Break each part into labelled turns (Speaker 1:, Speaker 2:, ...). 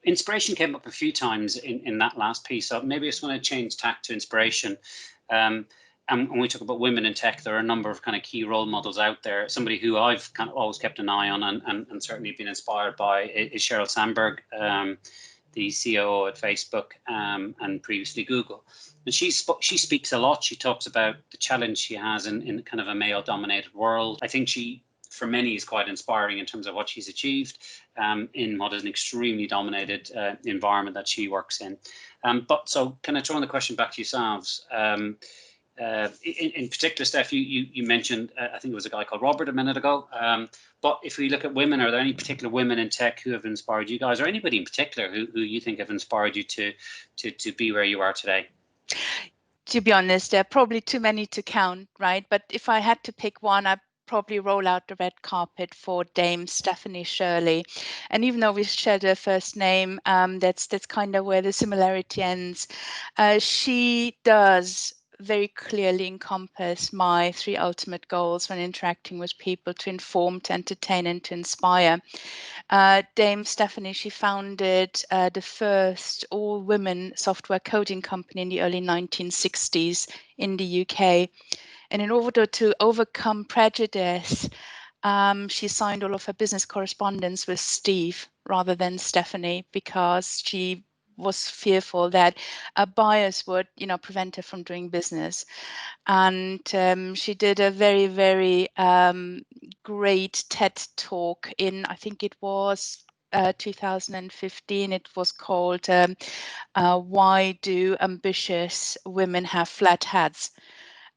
Speaker 1: inspiration came up a few times in that last piece. So maybe I just want to change tack to inspiration. And when we talk about women in tech, there are a number of kind of key role models out there. Somebody who I've kind of always kept an eye on and certainly been inspired by is Sheryl Sandberg, the CEO at Facebook and previously Google. And she speaks a lot. She talks about the challenge she has in kind of a male-dominated world. I think she, for many, is quite inspiring in terms of what she's achieved in what is an extremely dominated environment that she works in. But so can I throw the question back to yourselves? In particular, Steph, you mentioned, I think it was a guy called Robert a minute ago. But if we look at women, are there any particular women in tech who have inspired you guys, or anybody in particular who you think have inspired you to be where you are today?
Speaker 2: To be honest, there are probably too many to count, right? But if I had to pick one, I'd probably roll out the red carpet for Dame Stephanie Shirley. And even though we shared her first name, that's kind of where the similarity ends. She does very clearly encompass my 3 ultimate goals when interacting with people: to inform, to entertain, and to inspire. Dame Stephanie, she founded the first all-women software coding company in the early 1960s in the UK. And in order to overcome prejudice, she signed all of her business correspondence with Steve rather than Stephanie, because she was fearful that bias would, prevent her from doing business. And she did a very, very great TED talk in, I think it was 2015. It was called Why Do Ambitious Women Have Flat Heads?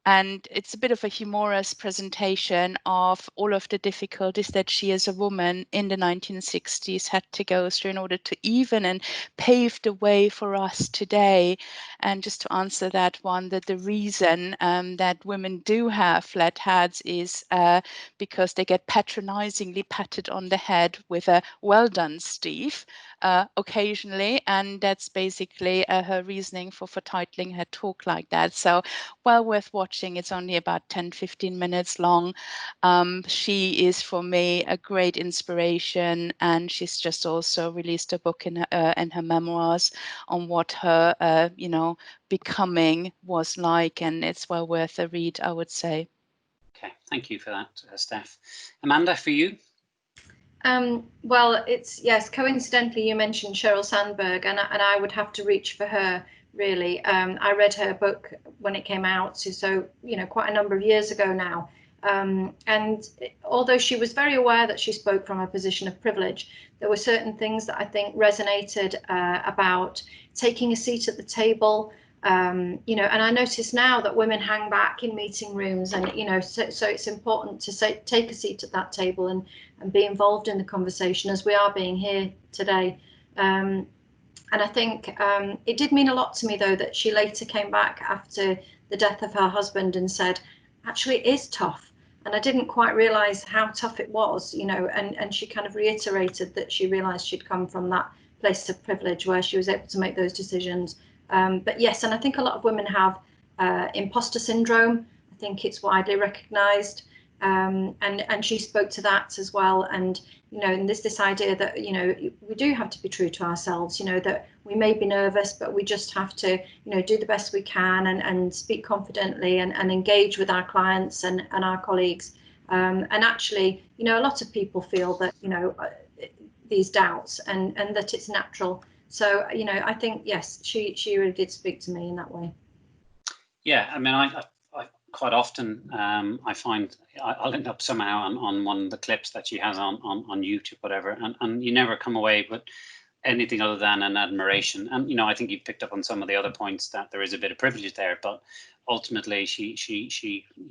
Speaker 2: And it's a bit of a humorous presentation of all of the difficulties that she, as a woman in the 1960s, had to go through in order to even and pave the way for us today. And just to answer that one, that the reason that women do have flat heads is because they get patronizingly patted on the head with a "well done, Steve," occasionally. And that's basically her reasoning for titling her talk like that. So well worth watching. It's only about 10-15 minutes long. She is, for me, a great inspiration, and she's just also released a book in her memoirs on what her becoming was like, and it's well worth a read, I would say.
Speaker 1: Okay, thank you for that, Steph. Amanda, for you?
Speaker 3: Well, yes, coincidentally you mentioned Sheryl Sandberg, and I would have to reach for her, really. I read her book when it came out, so quite a number of years ago now. And although she was very aware that she spoke from a position of privilege, there were certain things that I think resonated about taking a seat at the table. And I notice now that women hang back in meeting rooms, and so it's important to take a seat at that table and be involved in the conversation, as we are being here today. And I think it did mean a lot to me, though, that she later came back after the death of her husband and said, actually, it is tough. And I didn't quite realize how tough it was, and she kind of reiterated that she realized she'd come from that place of privilege where she was able to make those decisions. But yes, and I think a lot of women have imposter syndrome. I think it's widely recognized. And she spoke to that as well. And, and there's this idea that, we do have to be true to ourselves, that we may be nervous, but we just have to, do the best we can and speak confidently and engage with our clients and our colleagues. And actually, a lot of people feel that, these doubts and that it's natural. So, I think, yes, she really did speak to me in that way.
Speaker 1: Yeah, I mean, I quite often I find I'll end up somehow on one of the clips that she has on YouTube, whatever, and you never come away with anything other than an admiration. And I think you've picked up on some of the other points that there is a bit of privilege there, but ultimately she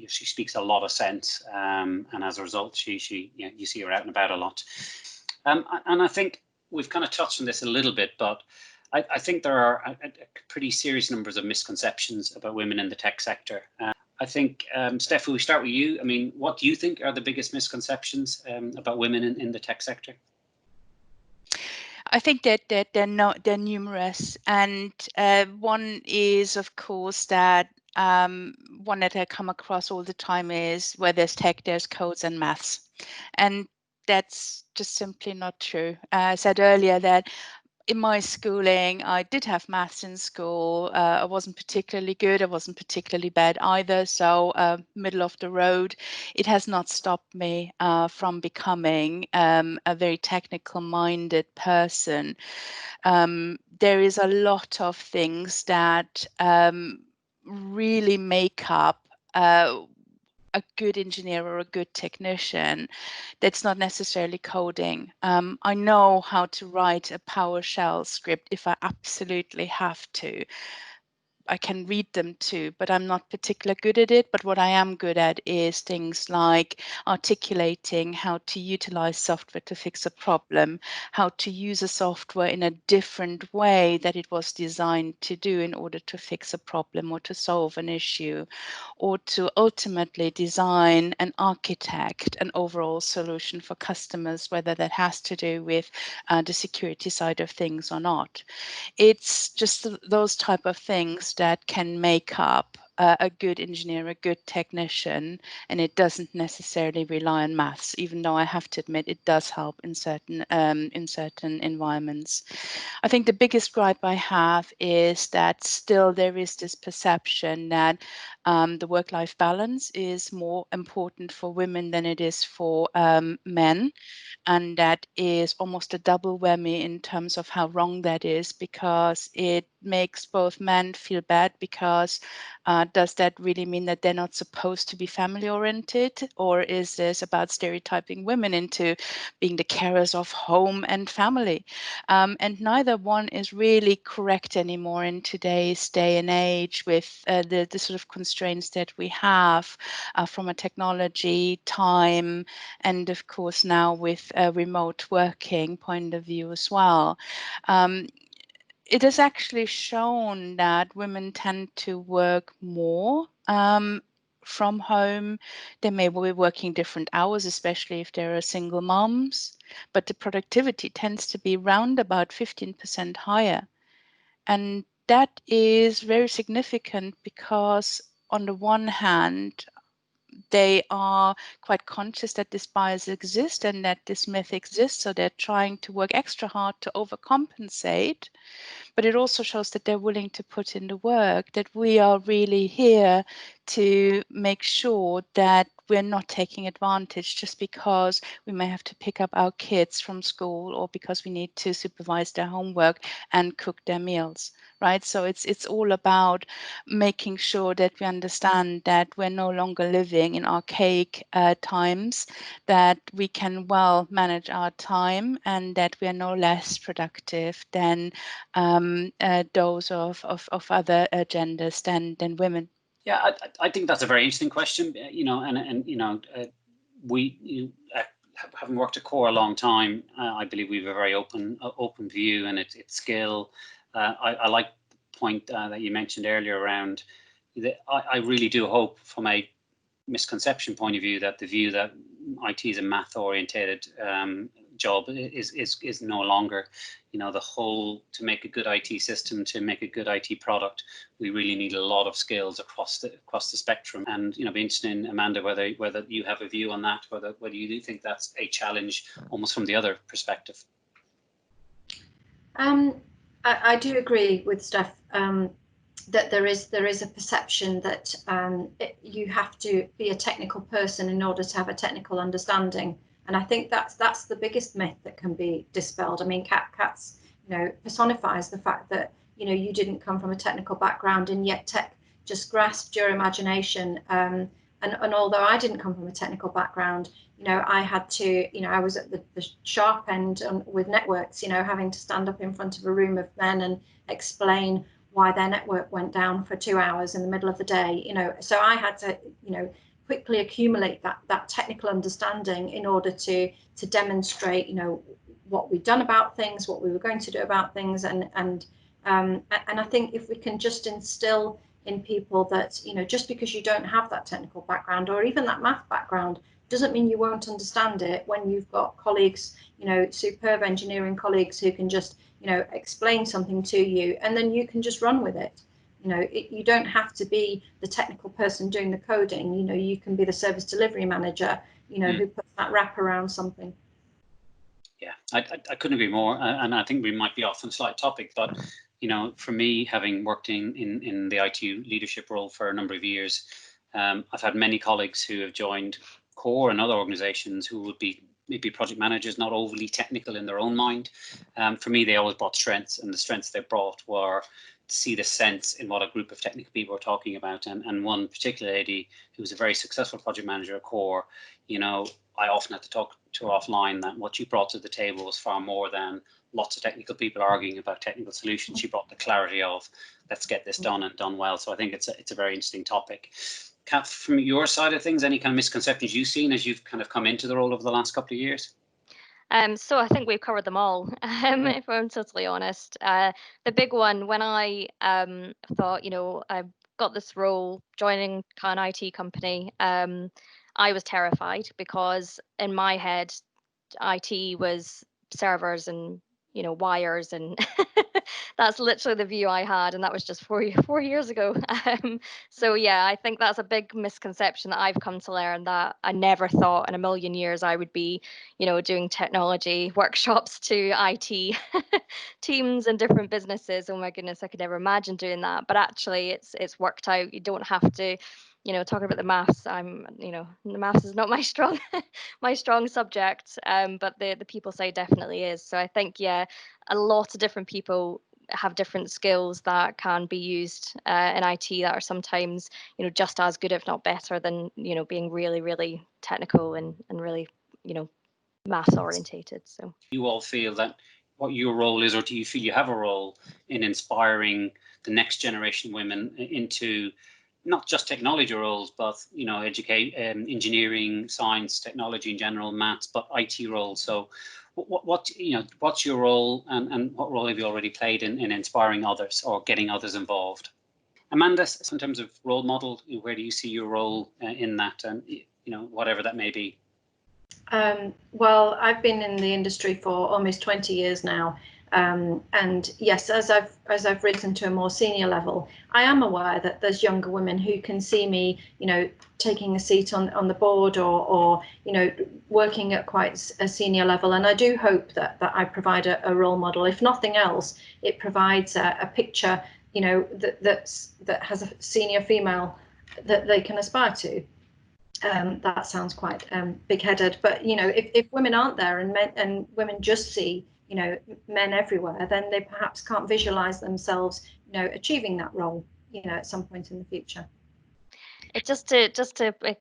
Speaker 1: speaks a lot of sense, and as a result, you see her out and about a lot. And I think we've kind of touched on this a little bit, but I think there are a pretty serious numbers of misconceptions about women in the tech sector. I think, Steph, we start with you. I mean, what do you think are the biggest misconceptions about women in the tech sector?
Speaker 2: I think that they're numerous, and one is, of course, that one that I come across all the time is where there's tech, there's codes and maths, and that's just simply not true. I said earlier that in my schooling, I did have maths in school. I wasn't particularly good. I wasn't particularly bad either. So middle of the road. It has not stopped me from becoming a very technical minded person. There is a lot of things that really make up a good engineer or a good technician. That's not necessarily coding. I know how to write a PowerShell script if I absolutely have to. I can read them too, but I'm not particularly good at it. But what I am good at is things like articulating how to utilize software to fix a problem, how to use a software in a different way that it was designed to do in order to fix a problem or to solve an issue, or to ultimately design and architect an overall solution for customers, whether that has to do with the security side of things or not. It's just those type of things that can make up a good engineer, a good technician, and it doesn't necessarily rely on maths, even though I have to admit it does help in certain environments. I think the biggest gripe I have is that still there is this perception that the work-life balance is more important for women than it is for men. And that is almost a double whammy in terms of how wrong that is, because it makes both men feel bad because does that really mean that they're not supposed to be family oriented, or is this about stereotyping women into being the carers of home and family? And neither one is really correct anymore in today's day and age with the sort of constraints that we have from a technology, time, and of course now with a remote working point of view as well. It has actually shown that women tend to work more from home. They may be working different hours, especially if there are single moms, but the productivity tends to be round about 15% higher. And that is very significant because on the one hand, they are quite conscious that this bias exists and that this myth exists, so they're trying to work extra hard to overcompensate. But it also shows that they're willing to put in the work, that we are really here to make sure that we're not taking advantage just because we may have to pick up our kids from school or because we need to supervise their homework and cook their meals, right? So it's all about making sure that we understand that we're no longer living in archaic times, that we can well manage our time, and that we are no less productive than those of other genders than women.
Speaker 1: Yeah, I think that's a very interesting question. Having worked at Core a long time, I believe we have a very open view, and its scale. I like the point that you mentioned earlier around. I really do hope, from a misconception point of view, that the view that IT is a math orientated job is no longer, the whole, to make a good IT system, to make a good IT product, we really need a lot of skills across the spectrum. And be interested in, Amanda, whether you have a view on that, whether you do think that's a challenge almost from the other perspective.
Speaker 3: I do agree with Steph that there is a perception that you have to be a technical person in order to have a technical understanding. And I think that's the biggest myth that can be dispelled. I mean, Katz, personifies the fact that, you didn't come from a technical background, and yet tech just grasped your imagination. And although I didn't come from a technical background, I had to, I was at the sharp end with networks, having to stand up in front of a room of men and explain why their network went down for 2 hours in the middle of the day. So I had to, quickly accumulate that technical understanding in order to demonstrate, what we'd done about things, what we were going to do about things, and I think if we can just instill in people that, just because you don't have that technical background or even that math background doesn't mean you won't understand it when you've got colleagues, superb engineering colleagues who can just, explain something to you, and then you can just run with it. You don't have to be the technical person doing the coding. You can be the service delivery manager, who puts that wrap around something.
Speaker 1: Yeah, I couldn't agree more, and I think we might be off on a slight topic, but for me, having worked in the IT leadership role for a number of years, I've had many colleagues who have joined Core and other organisations who would be maybe project managers, not overly technical in their own mind. For me, they always brought strengths, and the strengths they brought were to see the sense in what a group of technical people were talking about. And one particular lady who was a very successful project manager at Core, I often had to talk to her offline that what she brought to the table was far more than lots of technical people arguing about technical solutions. She brought the clarity of, let's get this done and done well. So I think it's a very interesting topic. Kat, from your side of things, any kind of misconceptions you've seen as you've kind of come into the role over the last couple of years?
Speaker 4: So I think we've covered them all, if I'm totally honest. The big one, when I thought, I've got this role joining an IT company, I was terrified because in my head, IT was servers and wires, and that's literally the view I had, and that was just 4 years ago. So yeah, I think that's a big misconception that I've come to learn, that I never thought in a million years I would be doing technology workshops to IT teams and different businesses. Oh my goodness, I could never imagine doing that, but actually it's worked out. You don't have to talking about the maths, the maths is not my strong subject, but the people side definitely is. So I think, yeah, a lot of different people have different skills that can be used in IT that are sometimes, just as good, if not better, than, being really, really technical and really, maths orientated. So
Speaker 1: you all feel that what your role is, or do you feel you have a role in inspiring the next generation of women into not just technology roles, but engineering, science, technology in general, maths, but IT roles? So what's your role, and what role have you already played in inspiring others or getting others involved? Amanda, in terms of role model, where do you see your role in that, and whatever that may be?
Speaker 3: Well, I've been in the industry for almost 20 years now. And yes, as I've risen to a more senior level, I am aware that there's younger women who can see me, taking a seat on the board or working at quite a senior level. And I do hope that I provide a role model. If nothing else, it provides a picture, that has a senior female that they can aspire to. That sounds quite big-headed, but if women aren't there and women just see men everywhere, then they perhaps can't visualize themselves achieving that role at some point in the future.
Speaker 4: Just to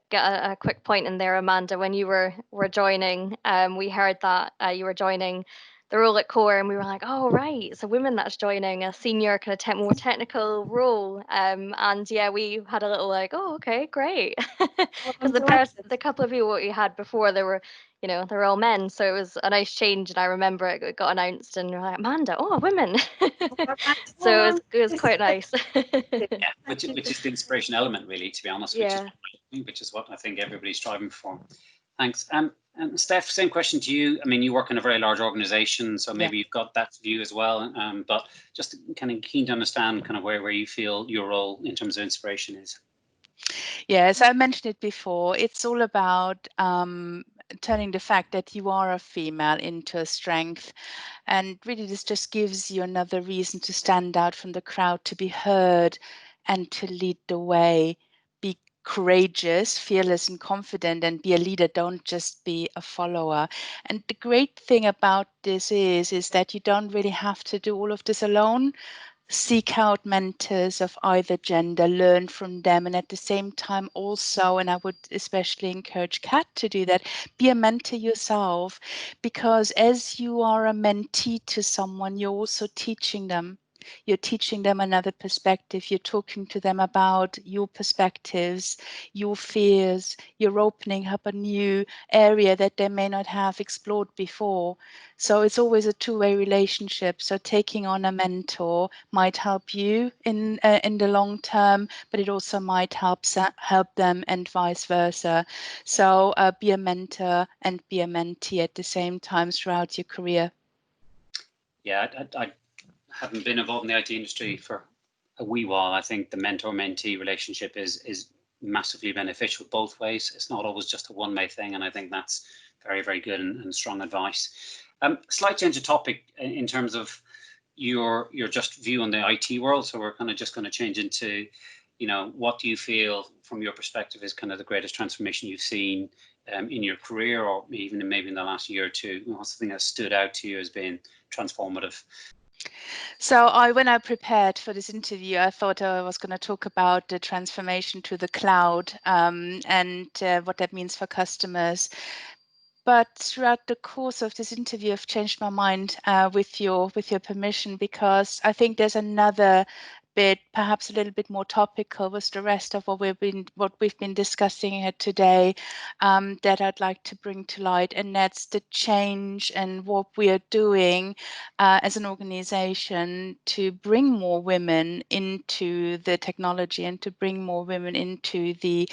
Speaker 4: get a quick point in there, Amanda, when you were joining, we heard that you were joining the role at Core, and we were like, oh right, it's a woman that's joining a senior kind of more technical role, and yeah, we had a little like, oh okay, great, because the couple of people we had before, they were they're all men, so it was a nice change. And I remember it got announced, and we were like, Amanda, oh, women. So it was quite nice.
Speaker 1: Yeah, which is the inspiration element, really, to be honest, which is what I think everybody's striving for. Thanks. And Steph, same question to you. I mean, you work in a very large organization, so maybe you've got that view as well, but just kind of keen to understand kind of where you feel your role in terms of inspiration is.
Speaker 2: Yeah, as I mentioned it before, it's all about turning the fact that you are a female into a strength. And really, this just gives you another reason to stand out from the crowd, to be heard and to lead the way. Be courageous, fearless and confident, and be a leader. Don't just be a follower. And the great thing about this is that you don't really have to do all of this alone. Seek out mentors of either gender, learn from them, and at the same time also, and I would especially encourage Kat to do that, be a mentor yourself, because as you are a mentee to someone, you're also teaching them. You're teaching them another perspective. You're talking to them about your perspectives, your fears. You're opening up a new area that they may not have explored before. So it's always a two-way relationship. So taking on a mentor might help you in the long term, but it also might help them, and vice versa. So be a mentor and be a mentee at the same time throughout your career.
Speaker 1: Yeah, I haven't been involved in the IT industry for a wee while. I think the mentor-mentee relationship is massively beneficial both ways. It's not always just a one-way thing, and I think that's very, very good and strong advice. Slight change of topic in terms of your just view on the IT world. So we're kind of just going to change into, what do you feel from your perspective is kind of the greatest transformation you've seen in your career, or even maybe in the last year or two? What's the thing that stood out to you as being transformative?
Speaker 2: So when I prepared for this interview, I thought I was going to talk about the transformation to the cloud and what that means for customers. But throughout the course of this interview, I've changed my mind with your permission, because I think there's another bit, perhaps a little bit more topical with the rest of what we've been discussing here today, that I'd like to bring to light, and that's the change and what we are doing as an organization to bring more women into the technology and to bring more women into the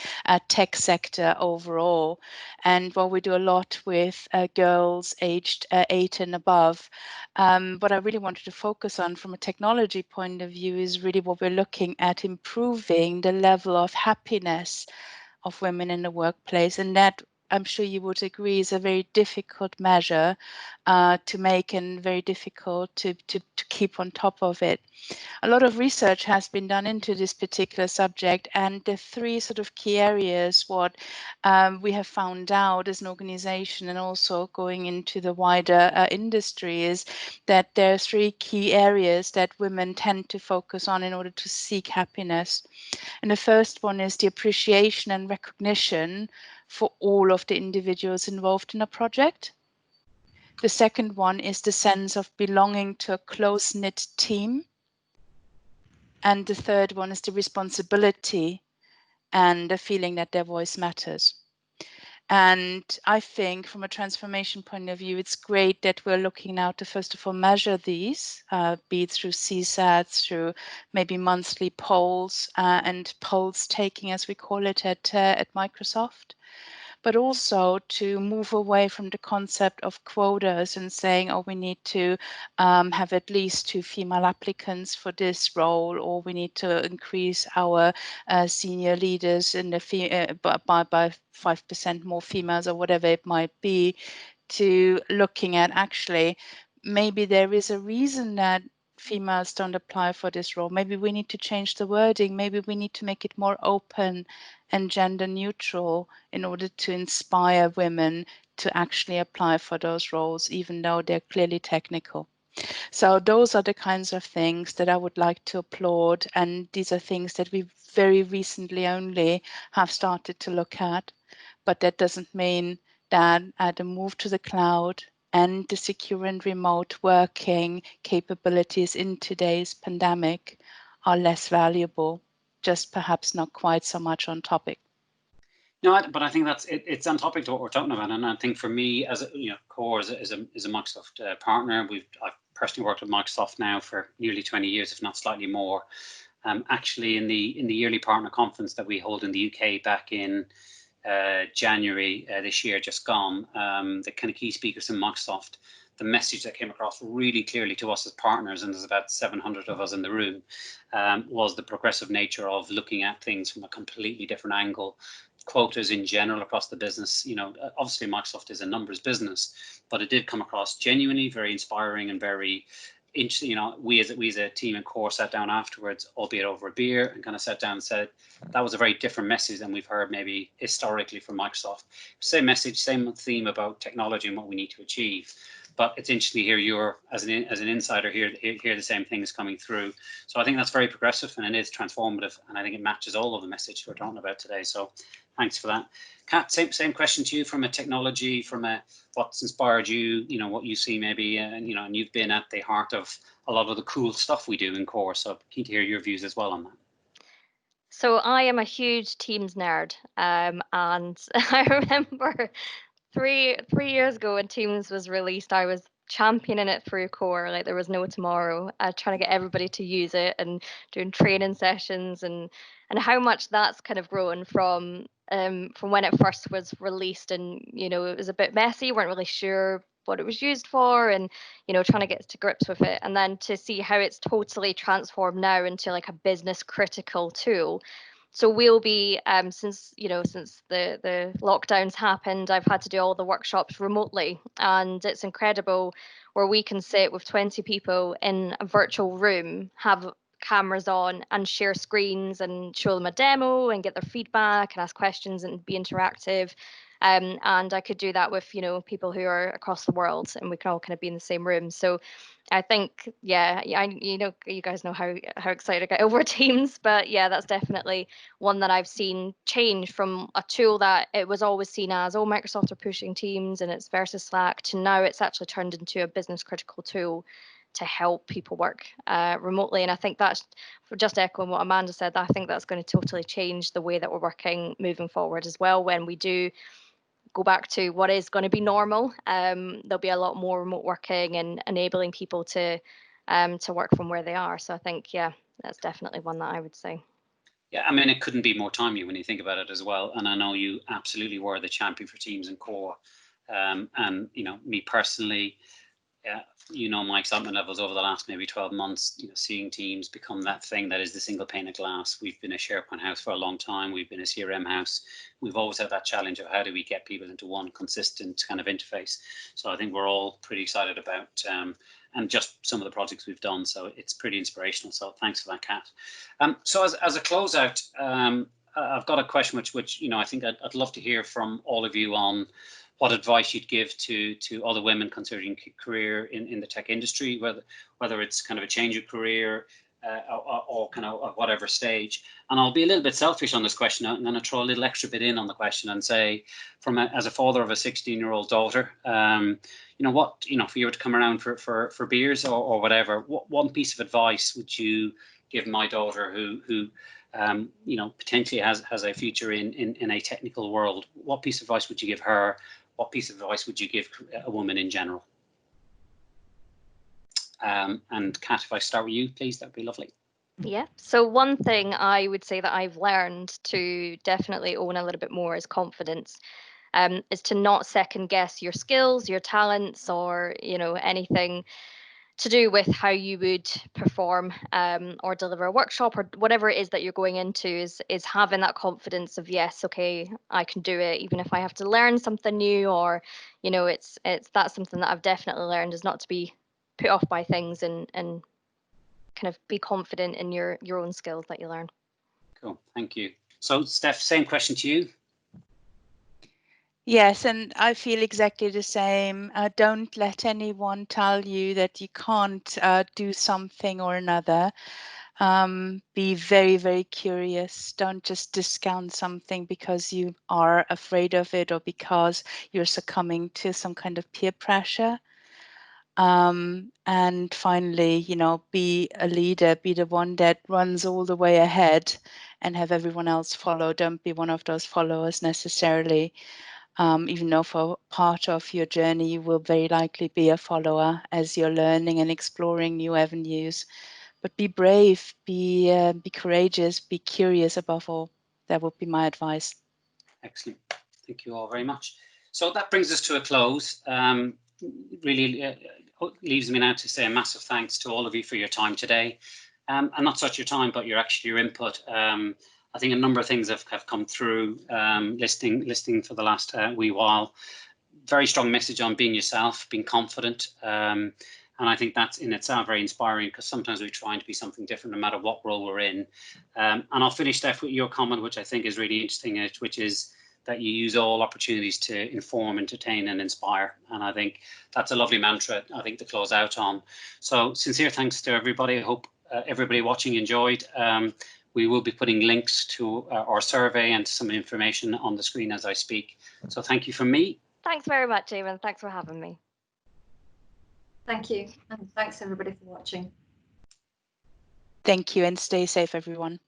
Speaker 2: tech sector overall. And while we do a lot with girls aged 8 and above, what I really wanted to focus on from a technology point of view is really what we're looking at, improving the level of happiness of women in the workplace. And that, I'm sure you would agree, is a very difficult measure to make, and very difficult to keep on top of it. A lot of research has been done into this particular subject, and the three sort of key areas what we have found out as an organization, and also going into the wider industry, is that there are three key areas that women tend to focus on in order to seek happiness. And the first one is the appreciation and recognition for all of the individuals involved in a project. The second one is the sense of belonging to a close-knit team. And the third one is the responsibility and the feeling that their voice matters. And I think from a transformation point of view, it's great that we're looking now to, first of all, measure these, be it through CSATs, through maybe monthly polls and polls taking, as we call it at Microsoft, but also to move away from the concept of quotas and saying, oh, we need to have at least 2 female applicants for this role, or we need to increase our senior leaders in the by 5% more females, or whatever it might be, to looking at actually maybe there is a reason that females don't apply for this role. Maybe we need to change the wording. Maybe we need to make it more open and gender neutral in order to inspire women to actually apply for those roles, even though they're clearly technical. So those are the kinds of things that I would like to applaud. And these are things that we very recently only have started to look at. But that doesn't mean that the move to the cloud and the secure and remote working capabilities in today's pandemic are less valuable, just perhaps not quite so much on topic.
Speaker 1: No, but I think it's on topic to what we're talking about, and I think for me, as Core is a Microsoft partner, I've personally worked with Microsoft now for nearly 20 years, if not slightly more. Actually, in the yearly partner conference that we hold in the UK back in January this year, just gone, the kind of key speakers from Microsoft, the message that came across really clearly to us as partners, and there's about 700 of us in the room, was the progressive nature of looking at things from a completely different angle. Quotas in general across the business, obviously Microsoft is a numbers business, but it did come across genuinely very inspiring and very interesting. We as a team in Core sat down afterwards, albeit over a beer, and kind of sat down and said that was a very different message than we've heard maybe historically from Microsoft. Same message, same theme about technology and what we need to achieve. But it's interesting to hear you're, as an insider, hear the same things coming through. So I think that's very progressive, and it is transformative, and I think it matches all of the message we're talking about today. So thanks for that. Kat, same question to you from a technology, from what's inspired you, what you see maybe, and you've been at the heart of a lot of the cool stuff we do in Core. So keen to hear your views as well on that.
Speaker 4: So I am a huge Teams nerd, and I remember three years ago when Teams was released, I was championing it through Core like there was no tomorrow, trying to get everybody to use it and doing training sessions, and how much that's kind of grown from when it first was released. And it was a bit messy, weren't really sure what it was used for, and trying to get to grips with it, and then to see how it's totally transformed now into like a business critical tool. So we'll be, since the lockdowns happened, I've had to do all the workshops remotely, and it's incredible where we can sit with 20 people in a virtual room, have cameras on and share screens and show them a demo and get their feedback and ask questions and be interactive. And I could do that with, people who are across the world, and we can all kind of be in the same room. So I think, you guys know how excited I get over Teams, but yeah, that's definitely one that I've seen change from a tool that it was always seen as, oh, Microsoft are pushing Teams and it's versus Slack, to now it's actually turned into a business critical tool to help people work remotely. And I think that's, just echoing what Amanda said, I think that's going to totally change the way that we're working moving forward as well. When we do go back to what is going to be normal, there'll be a lot more remote working and enabling people to work from where they are. So I think, yeah, that's definitely one that I would say.
Speaker 1: Yeah, I mean, it couldn't be more timely when you think about it as well. And I know you absolutely were the champion for Teams and Core. And, me personally, my excitement levels over the last maybe 12 months, seeing Teams become that thing that is the single pane of glass. We've been a SharePoint house for a long time. We've been a CRM house. We've always had that challenge of how do we get people into one consistent kind of interface. So I think we're all pretty excited about and just some of the projects we've done. So it's pretty inspirational. So thanks for that, Kat. So as a closeout, I've got a question which I think I'd love to hear from all of you on what advice you'd give to other women considering career in the tech industry, whether it's kind of a change of career or kind of at whatever stage. And I'll be a little bit selfish on this question. I'm going to throw a little extra bit in on the question and say, as a father of a 16-year-old daughter, if you were to come around for beers or whatever, what one piece of advice would you give my daughter who potentially has a future in a technical world? What piece of advice would you give her? What piece of advice would you give a woman in general? And Kat, if I start with you, please, that'd be lovely.
Speaker 4: Yeah. So one thing I would say that I've learned to definitely own a little bit more is confidence. Is to not second guess your skills, your talents, or anything to do with how you would perform or deliver a workshop or whatever it is that you're going into, is having that confidence of, yes, okay, I can do it, even if I have to learn something new, or that's something that I've definitely learned, is not to be put off by things and kind of be confident in your own skills that you learn.
Speaker 1: Cool, thank you. So Steph, same question to you.
Speaker 2: Yes, and I feel exactly the same. Don't let anyone tell you that you can't do something or another. Be very, very curious. Don't just discount something because you are afraid of it or because you're succumbing to some kind of peer pressure. And finally, be a leader, be the one that runs all the way ahead and have everyone else follow. Don't be one of those followers necessarily. Even though for part of your journey you will very likely be a follower as you're learning and exploring new avenues. But be brave, be courageous, be curious above all. That would be my advice.
Speaker 1: Excellent. Thank you all very much. So that brings us to a close. Really leaves me now to say a massive thanks to all of you for your time today. And not such your time, but your input. I think a number of things have come through listening for the last wee while. Very strong message on being yourself, being confident. And I think that's in itself very inspiring, because sometimes we're trying to be something different no matter what role we're in. And I'll finish, Steph, with your comment, which I think is really interesting, which is that you use all opportunities to inform, entertain and inspire. And I think that's a lovely mantra, I think, to close out on. So sincere thanks to everybody. I hope everybody watching enjoyed. We will be putting links to our survey and some information on the screen as I speak. So thank you from me.
Speaker 4: Thanks very much, Eamon. Thanks for having me.
Speaker 3: Thank you. And thanks everybody for watching.
Speaker 2: Thank you, and stay safe, everyone.